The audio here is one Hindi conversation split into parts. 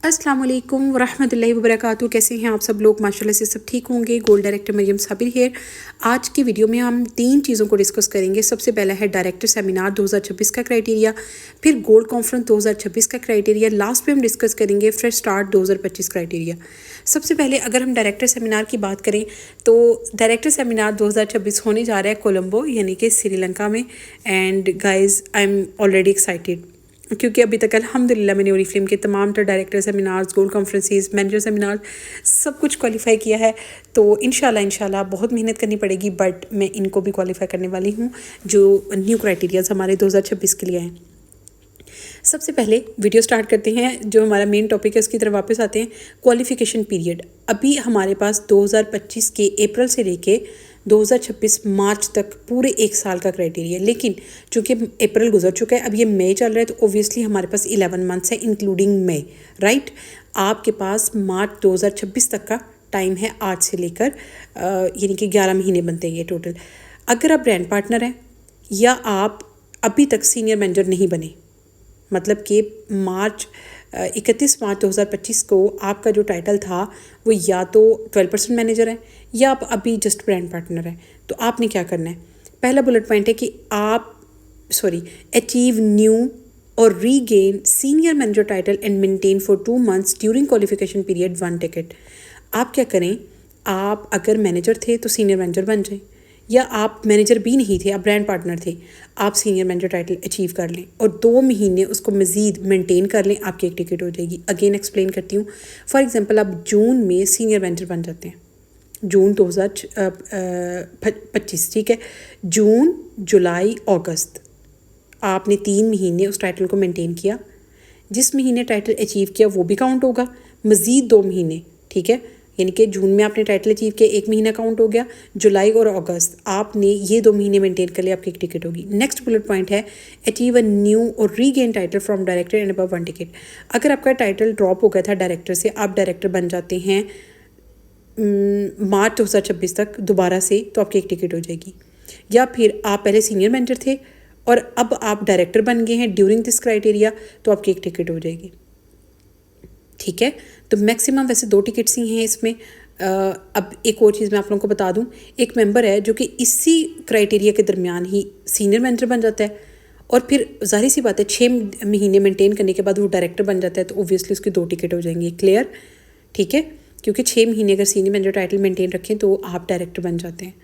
अस्सलाम वालेकुम वरहमतुल्लाहि वबरकातुहू। कैसे हैं आप सब लोग? माशाल्लाह से सब ठीक होंगे। गोल्ड डायरेक्टर मरियम साबिर है। आज की वीडियो में हम 3 चीज़ों को डिस्कस करेंगे। सबसे पहला है डायरेक्टर सेमिनार 2026 का क्राइटेरिया, फिर गोल्ड कॉन्फ्रेंस 2026 का क्राइटेरिया, लास्ट में हम डिस्कस करेंगे फ्रेश स्टार्ट 2025 क्राइटेरिया। सबसे पहले अगर हम डायरेक्टर सेमिनार की बात करें तो डायरेक्टर सेमिनार 2026 होने जा रहा है कोलंबो यानी कि श्रीलंका में। And guys I am already excited क्योंकि अभी तक अल्हम्दुलिल्लाह मैंने ओरिफ्लेम के तमाम director seminars, gold conferences, manager seminar सब कुछ क्वालिफाई किया है। तो इंशाल्लाह बहुत मेहनत करनी पड़ेगी, बट मैं इनको भी क्वालिफाई करने वाली हूँ जो न्यू क्राइटेरियाज हमारे 2026 के लिए हैं। सबसे पहले वीडियो स्टार्ट करते हैं। जो हमारा मेन टॉपिक है उसकी तरफ वापस आते हैं। क्वालिफिकेशन पीरियड अभी हमारे पास 2025 के अप्रैल से लेके 2026 मार्च तक पूरे 1 साल का क्राइटेरिया, लेकिन चूँकि अप्रैल गुजर चुका है, अब ये मई चल रहा है, तो ओबियसली हमारे पास 11 मंथ्स है इंक्लूडिंग मई, राइट। आपके पास मार्च 2026 तक का टाइम है आज से लेकर, यानी कि 11 महीने बनते हैं ये टोटल। अगर आप ब्रांड पार्टनर हैं या आप अभी तक सीनियर मैनेजर नहीं बने, मतलब कि 31 मार्च 2025 को आपका जो टाइटल था वो या तो 12% मैनेजर है या आप अभी जस्ट ब्रांड पार्टनर है, तो आपने क्या करना है? पहला बुलेट पॉइंट है कि आप अचीव न्यू और regain senior manager title and maintain for 2 months during qualification period 1 ticket. आप क्या करें? आप अगर मैनेजर थे तो सीनियर मैनेजर बन जाएं, या आप मैनेजर भी नहीं थे, आप ब्रांड पार्टनर थे, आप सीनियर मैनेजर टाइटल अचीव कर लें और 2 महीने उसको मज़ीद मेंटेन कर लें, आपकी एक टिकट हो जाएगी। अगेन एक्सप्लेन करती हूँ। फॉर एग्जांपल आप जून में सीनियर मैनेजर बन जाते हैं, जून 2025, ठीक है। जून, जुलाई, अगस्त आपने 3 महीने उस टाइटल को मेंटेन किया। जिस महीने टाइटल अचीव किया वो भी काउंट होगा, मज़ीद 2 महीने, ठीक है। यानी कि जून में आपने टाइटल अचीव किया, 1 महीना काउंट हो गया। जुलाई और अगस्त आपने ये 2 महीने मेंटेन कर लिया, आपकी एक टिकट होगी। नेक्स्ट बुलेट पॉइंट है अचीव अ न्यू और regain title from director and above 1 ticket. अगर आपका टाइटल ड्रॉप हो गया था डायरेक्टर से, आप डायरेक्टर बन जाते हैं मार्च 2026 तक दोबारा से, तो आपकी एक टिकट हो जाएगी। या फिर आप पहले सीनियर मैनेजर थे और अब आप डायरेक्टर बन गए हैं ड्यूरिंग दिस क्राइटेरिया, तो आपकी एक टिकट हो जाएगी, ठीक है। तो मैक्सिमम वैसे 2 टिकट्स ही हैं इसमें। अब एक और चीज़ मैं आप लोगों को बता दूं, एक मेंबर है जो कि इसी क्राइटेरिया के दरमियान ही सीनियर मैनेजर बन जाता है और फिर जाहिर सी बात है 6 महीने मेंटेन करने के बाद वो डायरेक्टर बन जाता है, तो ओबियसली उसकी 2 टिकट हो जाएंगी। क्लियर, ठीक है। क्योंकि 6 महीने अगर सीनियर मैनेजर टाइटल मेंटेन रखें तो आप डायरेक्टर बन जाते हैं।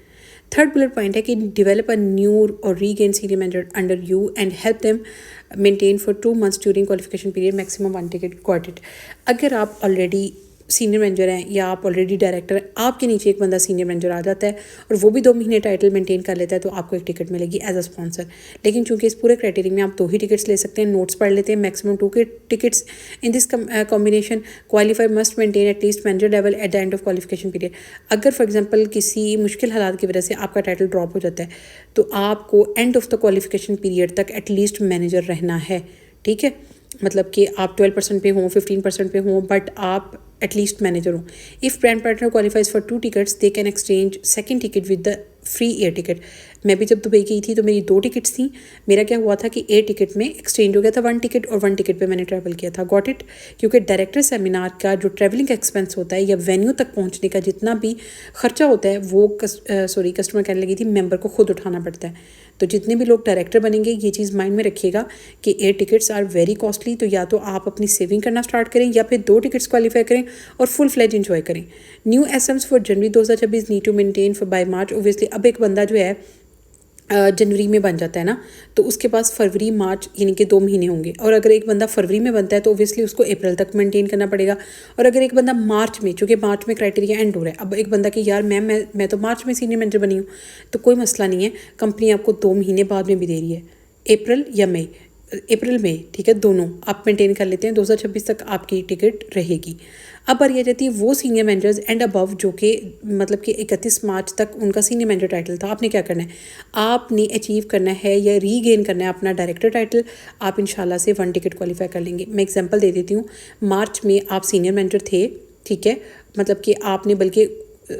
थर्ड बुलेट पॉइंट है कि डेवलप अ न्यू और regain senior manager under you and help them maintain for 2 months during qualification period maximum 1 ticket got it. अगर आप ऑलरेडी सीनियर मैनेजर हैं या आप ऑलरेडी डायरेक्टर हैं, आपके नीचे एक बंदा सीनियर मैनेजर आ जाता है और वो भी 2 महीने टाइटल मेंटेन कर लेता है, तो आपको एक टिकट मिलेगी एज अ स्पॉन्सर। लेकिन चूंकि इस पूरे क्राइटेरिया में आप 2 ही टिकट्स ले सकते हैं, नोट्स पढ़ लेते हैं। मैक्सिमम 2 के tickets in this combination qualify must maintain at least manager level at the end of qualification period. अगर फॉर एग्जाम्पल किसी मुश्किल हालात की वजह से आपका टाइटल ड्रॉप हो जाता है, तो आपको end of the qualification period तक एटलीस्ट मैनेजर रहना है, ठीक है। मतलब कि आप 12% पे हों, 15% पे हों, बट आप एटलीस्ट मैनेजर हो। If brand partner qualifies for 2 tickets they can exchange second ticket with the free air ticket. मैं भी जब दुबई गई थी तो मेरी 2 टिकट्स थी। मेरा क्या हुआ था कि एयर टिकट में एक्सचेंज हो गया था 1 टिकट, और 1 टिकट पे मैंने ट्रैवल किया था। Got it. क्योंकि डायरेक्टर सेमिनार का जो ट्रैवलिंग एक्सपेंस होता है या वेन्यू तक पहुंचने का जितना भी खर्चा होता है वो कस्टमर कहने लगी थी मेंबर को खुद उठाना पड़ता है। तो जितने भी लोग डायरेक्टर बनेंगे ये चीज़ माइंड में रखिएगा कि air tickets are very costly. तो या तो आप अपनी सेविंग करना स्टार्ट करें या फिर 2 टिकट्स क्वालिफाई करें और फुल फ्लेज इंजॉय करें। New SMS for January 2026 need to maintain for by March. Obviously अब एक बंदा जो है जनवरी में बन जाता है ना, तो उसके पास फरवरी मार्च यानी कि 2 महीने होंगे। और अगर एक बंदा फरवरी में बनता है तो ओबियसली उसको अप्रैल तक मेंटेन करना पड़ेगा। और अगर एक बंदा मार्च में, चूँकि मार्च में क्राइटेरिया एंड हो रहा है, अब एक बंदा कि यार मैं तो मार्च में सीनियर मैनेजर बनी हूँ, तो कोई मसला नहीं है, कंपनी आपको 2 महीने बाद में भी दे रही है, अप्रैल या मई, अप्रैल में, ठीक है, दोनों आप मेंटेन कर लेते हैं। 2026 तक आपकी टिकट रहेगी। अब बारी आ जाती है वो सीनियर मैनेजर्स एंड अबव जो कि मतलब कि 31 मार्च तक उनका सीनियर मैनेजर टाइटल था। आपने क्या करना है? आपने अचीव करना है या रीगेन करना है अपना डायरेक्टर टाइटल। आप इंशाल्लाह से 1 टिकट क्वालिफाई कर लेंगे। मैं एग्जांपल दे देती हूँ। मार्च में आप सीनियर मैनेजर थे, ठीक है, मतलब कि आपने बल्कि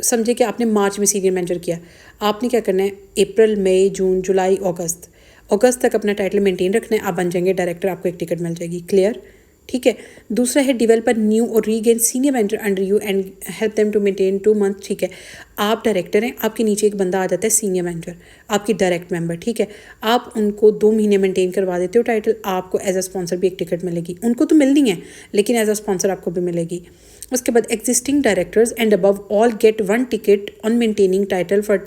समझे कि आपने मार्च में सीनियर मैनेजर किया। आपने क्या करना है? अप्रैल, मई, जून, जुलाई, अगस्त तक अपना टाइटल मेंटेन रखना है। आप बन जाएंगे डायरेक्टर, आपको एक टिकट मिल जाएगी। क्लियर, ठीक है। दूसरा है डिवेलप अ न्यू और regain senior mentor under you and help them to maintain 2 month, ठीक है। आप डायरेक्टर हैं, आपके नीचे एक बंदा आ जाता है सीनियर मेंटर, आपकी डायरेक्ट मेंबर, ठीक है। आप उनको 2 महीने मेंटेन करवा देते हो टाइटल, आपको एज अ स्पॉन्सर भी एक टिकट मिलेगी, उनको तो मिलनी है लेकिन एज अ स्पॉन्सर आपको भी मिलेगी। उसके बाद existing directors and above all get 1 ticket on maintaining title for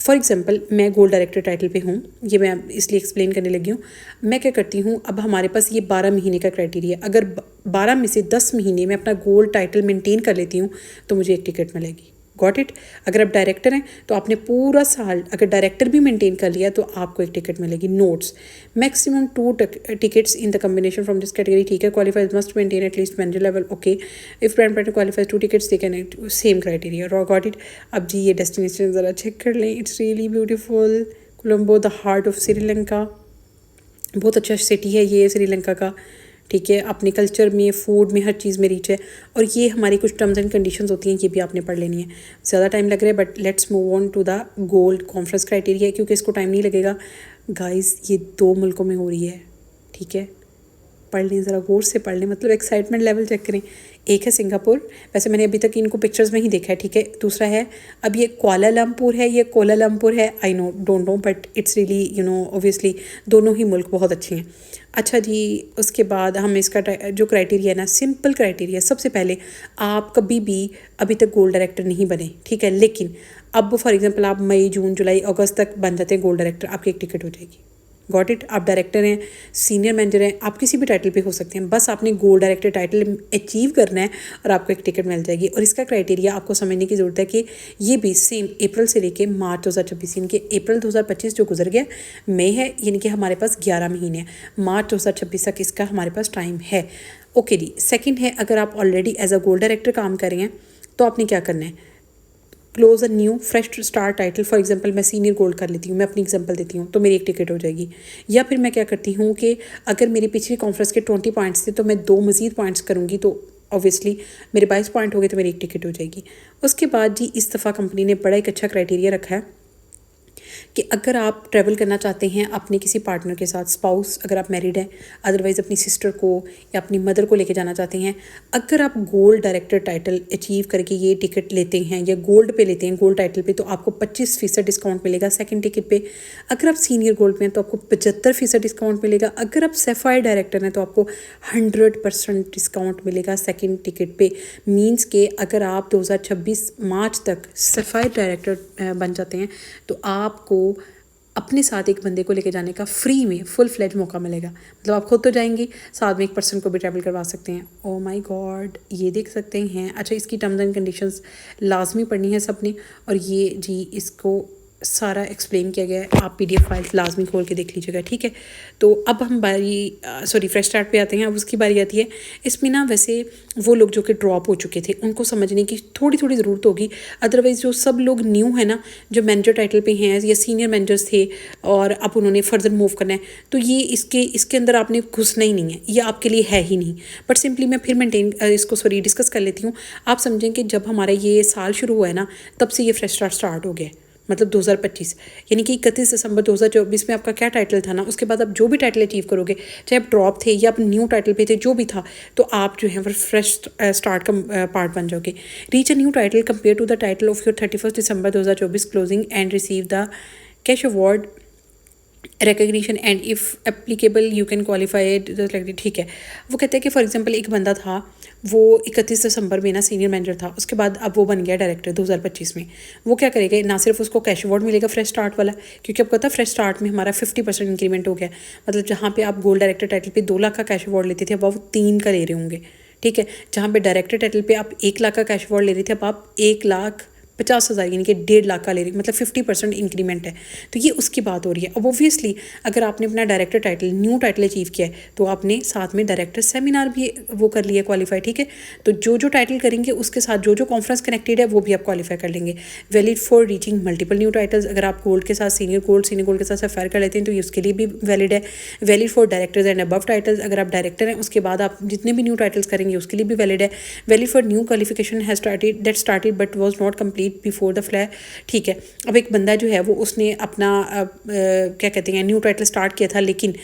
example मैं गोल्ड डायरेक्टर टाइटल पे हूँ, ये मैं इसलिए एक्सप्लेन करने लगी हूँ। मैं क्या करती हूँ, अब हमारे पास ये 12 महीने का क्राइटेरिया, अगर 12 में से 10 महीने में अपना गोल्ड टाइटल मेंटेन कर लेती हूँ तो मुझे एक टिकट मिलेगी। Got it. अगर आप डायरेक्टर हैं तो आपने पूरा साल अगर डायरेक्टर भी मेंटेन कर लिया तो आपको एक टिकट मिलेगी। Notes, maximum 2 tickets in the combination from this category, ठीक है। Qualifies must maintain at least manager level, okay. If brand partner qualifies 2 tickets they can, same criteria. Got it. अब जी ये डेस्टिनेशन ज़रा चेक कर लें, it's really beautiful. Colombo the heart of Sri Lanka, बहुत अच्छा सिटी है ये श्रीलंका का, ठीक है। अपने कल्चर में, फूड में, हर चीज़ में रिच है। और ये हमारी कुछ टर्म्स एंड कंडीशंस होती हैं, ये भी आपने पढ़ लेनी है। ज़्यादा टाइम लग रहा है but let's move on to the gold conference criteria, क्योंकि इसको टाइम नहीं लगेगा। गाइस ये 2 मुल्कों में हो रही है, ठीक है। पढ़ लें, ज़रा गौर से पढ़ लें, मतलब एक्साइटमेंट लेवल चेक करें। एक है सिंगापुर, वैसे मैंने अभी तक इनको पिक्चर्स में ही देखा है, ठीक है। दूसरा है, अब ये कुआलालंपुर है, ये कोलालंपुर है, I know don't know but it's really you know obviously दोनों ही मुल्क बहुत अच्छे हैं। अच्छा जी, उसके बाद हम इसका जो क्राइटेरिया है ना, सिंपल क्राइटेरिया। सबसे पहले आप कभी भी अभी तक गोल्ड डायरेक्टर नहीं बने, ठीक है, लेकिन अब फॉर एग्जांपल आप मई, जून, जुलाई, अगस्त तक बन जाते हैं गोल्ड डायरेक्टर, आपकी एक टिकट हो जाएगी। Got it. आप डायरेक्टर हैं, सीनियर मैनेजर हैं, आप किसी भी टाइटल पे हो सकते हैं, बस आपने गोल्ड डायरेक्टर टाइटल अचीव करना है और आपको एक टिकट मिल जाएगी। और इसका क्राइटेरिया आपको समझने की ज़रूरत है कि ये भी सेम अप्रैल से लेके मार्च 2026, यानी कि अप्रैल 2025 जो गुजर गया, मई है, यानी कि हमारे पास 11 महीने हैं, मार्च 2026 तक इसका हमारे पास टाइम है। ओके जी। सेकेंड है, अगर आप already as a gold director काम कर रहे हैं तो आपने क्या करना है, close a new fresh star title. For example मैं सीनियर गोल्ड कर लेती हूँ, मैं अपनी एग्जांपल देती हूँ, तो मेरी एक टिकट हो जाएगी। या फिर मैं क्या करती हूँ कि अगर मेरी पिछली कॉन्फ्रेंस के 20 पॉइंट्स थे तो मैं 2 मज़ीद पॉइंट्स करूँगी, तो ऑब्वियसली मेरे 22 पॉइंट हो गए तो मेरी एक टिकट हो जाएगी। उसके बाद जी इस दफ़ा कंपनी ने बड़ा एक अच्छा क्राइटेरिया रखा है कि अगर आप ट्रैवल करना चाहते हैं अपने किसी पार्टनर के साथ, स्पाउस अगर आप मैरिड हैं, अदरवाइज़ अपनी सिस्टर को या अपनी मदर को लेके जाना चाहते हैं, अगर आप गोल्ड डायरेक्टर टाइटल अचीव करके ये टिकट लेते हैं या गोल्ड पे लेते हैं, गोल्ड टाइटल पे, तो आपको 25% डिस्काउंट मिलेगा सेकंड टिकट पे। अगर आप सीनियर गोल्ड पे हैं तो आपको 75% डिस्काउंट मिलेगा। अगर आप सैफायर डायरेक्टर हैं तो आपको 100% डिस्काउंट मिलेगा सेकंड टिकट पे। मींस के अगर आप 2026 मार्च तक सैफायर डायरेक्टर बन जाते हैं तो आपको अपने साथ एक बंदे को लेके जाने का फ्री में फुल फ्लेज मौका मिलेगा। मतलब आप खुद तो जाएंगी, साथ में एक पर्सन को भी ट्रैवल करवा सकते हैं। ओ माय गॉड, ये देख सकते हैं। अच्छा, इसकी टर्म्स एंड कंडीशंस लाजमी पढ़नी है सबने, और ये जी इसको सारा एक्सप्लेन किया गया है, आप PDF फाइल्स लाजमी खोल के देख लीजिएगा, ठीक है। तो अब हम फ्रेश स्टार्ट पे आते हैं। अब उसकी बारी आती है। इसमें ना वैसे वो लोग जो कि ड्रॉप हो चुके थे उनको समझने की थोड़ी थोड़ी ज़रूरत होगी, अदरवाइज़ जो सब लोग न्यू है ना, जो मैनेजर टाइटल पे हैं या सीनियर मैनेजर्स थे और अब उन्होंने फर्दर मूव करना है, तो ये इसके अंदर आपने घुसना ही नहीं है, ये आपके लिए है ही नहीं। बट सिंपली मैं फिर डिस्कस कर लेती हूँ। आप समझें कि जब हमारा ये साल शुरू हुआ है ना, तब से ये फ्रेश स्टार्ट हो गया है, मतलब 2025, यानी कि 31 दिसंबर 2024 में आपका क्या टाइटल था ना, उसके बाद आप जो भी टाइटल अचीव करोगे, चाहे आप ड्रॉप थे या आप न्यू टाइटल पे थे, जो भी था, तो आप जो है वो फ्रेश स्टार्ट का पार्ट बन जाओगे। Reach a new title compare to the title of your 31 December 2024 closing and receive the cash award recognition and if applicable you can qualify it, ठीक है। वो कहते हैं कि फॉर एग्जांपल एक बंदा था, वो 31 दिसंबर में ना सीनियर मैनेजर था, उसके बाद अब वो बन गया डायरेक्टर 2025 में। वो क्या करेगा, ना सिर्फ उसको कैश अवार्ड मिलेगा फ्रेश स्टार्ट वाला, क्योंकि आपको पता है फ्रेश स्टार्ट में हमारा 50% इंक्रीमेंट हो गया। मतलब जहाँ पे आप गोल्ड डायरेक्टर टाइटल पे 2 लाख का कैश अवार्ड लेते थे, अब वो 3 का ले रहे होंगे, ठीक है। जहाँ पे डायरेक्टर टाइटल पे आप 1 लाख का कैश अवार्ड ले रहे थे, अब आप 1,50,000 यानी कि 1.5 लाख का ले रही, मतलब 50% इंक्रीमेंट है। तो ये उसकी बात हो रही है। अब ऑब्वियसली अगर आपने अपना director title, new title achieve किया है, तो आपने साथ में डायरेक्टर सेमिनार भी वो कर लिया क्वालिफाई, ठीक है। तो जो टाइटल करेंगे उसके साथ जो कॉन्फ्रेंस कनेक्टेड है वो भी आप क्वालिफाई कर लेंगे। Valid for reaching multiple new titles, अगर आप गोल्ड के साथ सीनियर गोल्ड के साथ सफायर कर लेते हैं तो ये उसके लिए भी वैलिड है। Valid for directors and above titles, अगर आप डायरेक्टर हैं उसके बाद आप जितने भी न्यू टाइटल्स करेंगे उसके लिए भी वैलिड है। Valid for new qualification has started but was not complete complete before the flat, ठीक है। अब एक बंदा जो है वो उसने अपना क्या कहते हैं न्यू टाइटल स्टार्ट किया था, लेकिन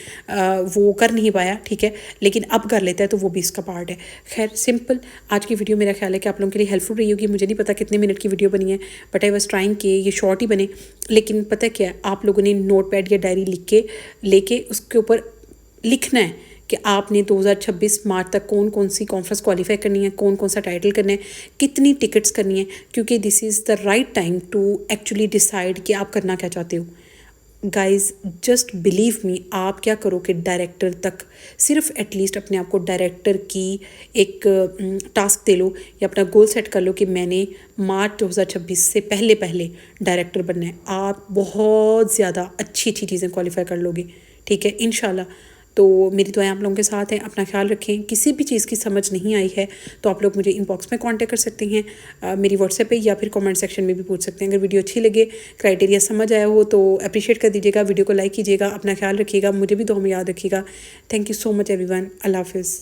वो कर नहीं पाया, ठीक है, लेकिन अब कर लेता है, तो वो भी इसका पार्ट है। खैर सिंपल, आज की वीडियो मेरा ख्याल है कि आप लोगों के लिए हेल्पफुल रही होगी। मुझे नहीं पता कितने मिनट की वीडियो बनी है, बट आई वाज ट्राइंग कि ये शॉर्ट ही बने। लेकिन पता क्या है, आप लोगों ने नोट पैड या डायरी लिख के लेके उसके ऊपर लिखना है कि आपने 2026 मार्च तक कौन कौन सी कॉन्फ्रेंस क्वालिफाई करनी है, कौन कौन सा टाइटल करना है, कितनी टिकट्स करनी है, क्योंकि this is the right time to actually decide कि आप करना क्या चाहते हो। गाइज जस्ट बिलीव मी, आप क्या करो कि डायरेक्टर तक सिर्फ एटलीस्ट अपने आप को डायरेक्टर की एक टास्क दे लो या अपना गोल सेट कर लो कि मैंने मार्च 2026 से पहले पहले डायरेक्टर बनना है। आप बहुत ज़्यादा अच्छी अच्छी चीज़ें क्वालिफाई कर लोगे, ठीक है, इंशाल्लाह। तो मेरी दुआएं आप लोगों के साथ हैं। अपना ख्याल रखें। किसी भी चीज़ की समझ नहीं आई है तो आप लोग मुझे इनबॉक्स में कांटेक्ट कर सकते हैं, मेरी व्हाट्सएप पे, या फिर कमेंट सेक्शन में भी पूछ सकते हैं। अगर वीडियो अच्छी लगे, क्राइटेरिया समझ आया हो तो अप्रिशिएट कर दीजिएगा, वीडियो को लाइक कीजिएगा, अपना ख्याल रखिएगा, मुझे भी दुआ में याद रखिएगा। Thank you so much everyone. अल्लाह हाफिज़।